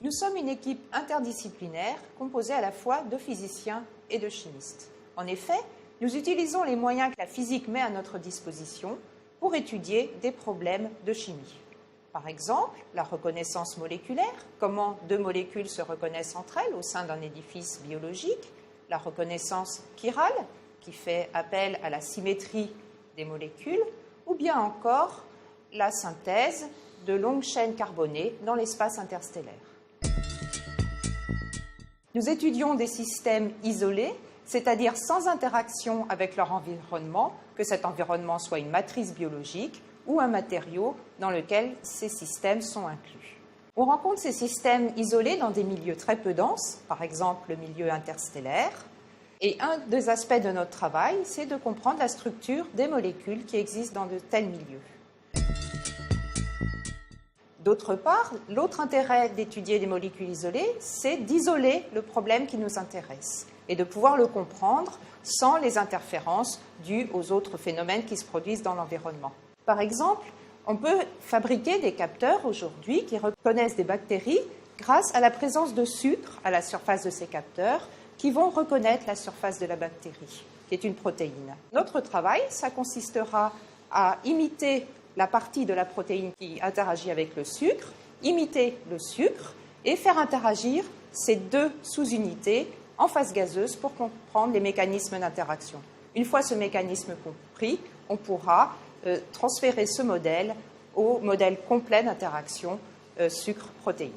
Nous sommes une équipe interdisciplinaire composée à la fois de physiciens et de chimistes. En effet, nous utilisons les moyens que la physique met à notre disposition pour étudier des problèmes de chimie. Par exemple, la reconnaissance moléculaire, comment deux molécules se reconnaissent entre elles au sein d'un édifice biologique, la reconnaissance chirale, qui fait appel à la symétrie des molécules, ou bien encore la synthèse de longues chaînes carbonées dans l'espace interstellaire. Nous étudions des systèmes isolés, c'est-à-dire sans interaction avec leur environnement, que cet environnement soit une matrice biologique ou un matériau dans lequel ces systèmes sont inclus. On rencontre ces systèmes isolés dans des milieux très peu denses, par exemple le milieu interstellaire, et un des aspects de notre travail, c'est de comprendre la structure des molécules qui existent dans de tels milieux. D'autre part, l'autre intérêt d'étudier des molécules isolées, c'est d'isoler le problème qui nous intéresse et de pouvoir le comprendre sans les interférences dues aux autres phénomènes qui se produisent dans l'environnement. Par exemple, on peut fabriquer des capteurs aujourd'hui qui reconnaissent des bactéries grâce à la présence de sucre à la surface de ces capteurs qui vont reconnaître la surface de la bactérie, qui est une protéine. Notre travail, ça consistera à imiter la partie de la protéine qui interagit avec le sucre, imiter le sucre et faire interagir ces deux sous-unités en phase gazeuse pour comprendre les mécanismes d'interaction. Une fois ce mécanisme compris, on pourra transférer ce modèle au modèle complet d'interaction sucre-protéine.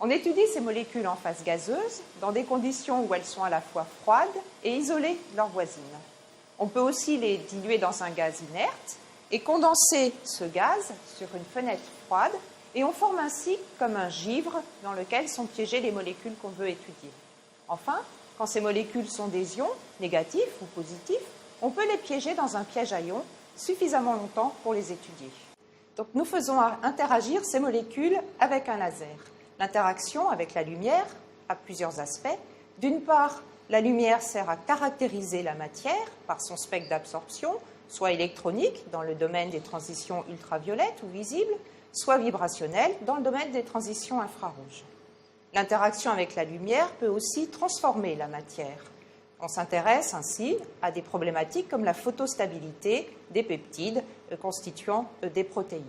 On étudie ces molécules en phase gazeuse dans des conditions où elles sont à la fois froides et isolées de leurs voisines. On peut aussi les diluer dans un gaz inerte et condenser ce gaz sur une fenêtre froide et on forme ainsi comme un givre dans lequel sont piégées les molécules qu'on veut étudier. Enfin, quand ces molécules sont des ions, négatifs ou positifs, on peut les piéger dans un piège à ions suffisamment longtemps pour les étudier. Donc nous faisons interagir ces molécules avec un laser. L'interaction avec la lumière a plusieurs aspects. D'une part, la lumière sert à caractériser la matière par son spectre d'absorption, soit électronique dans le domaine des transitions ultraviolettes ou visibles, soit vibrationnelle dans le domaine des transitions infrarouges. L'interaction avec la lumière peut aussi transformer la matière. On s'intéresse ainsi à des problématiques comme la photostabilité des peptides constituant des protéines.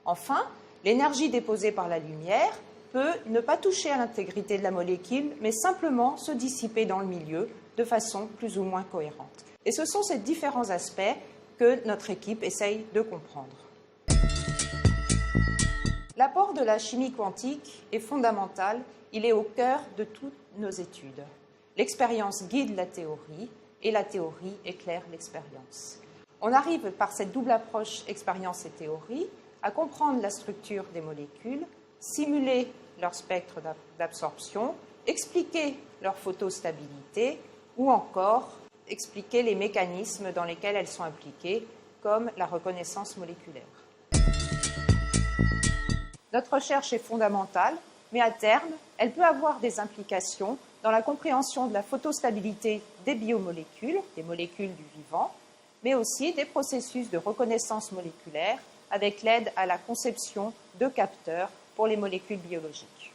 Enfin, l'énergie déposée par la lumière peut ne pas toucher à l'intégrité de la molécule, mais simplement se dissiper dans le milieu de façon plus ou moins cohérente. Et ce sont ces différents aspects que notre équipe essaye de comprendre. L'apport de la chimie quantique est fondamental, il est au cœur de toutes nos études. L'expérience guide la théorie et la théorie éclaire l'expérience. On arrive par cette double approche expérience et théorie à comprendre la structure des molécules, simuler leur spectre d'absorption, expliquer leur photostabilité ou encore expliquer les mécanismes dans lesquels elles sont impliquées, comme la reconnaissance moléculaire. Notre recherche est fondamentale, mais à terme, elle peut avoir des implications dans la compréhension de la photostabilité des biomolécules, des molécules du vivant, mais aussi des processus de reconnaissance moléculaire avec l'aide à la conception de capteurs pour les molécules biologiques.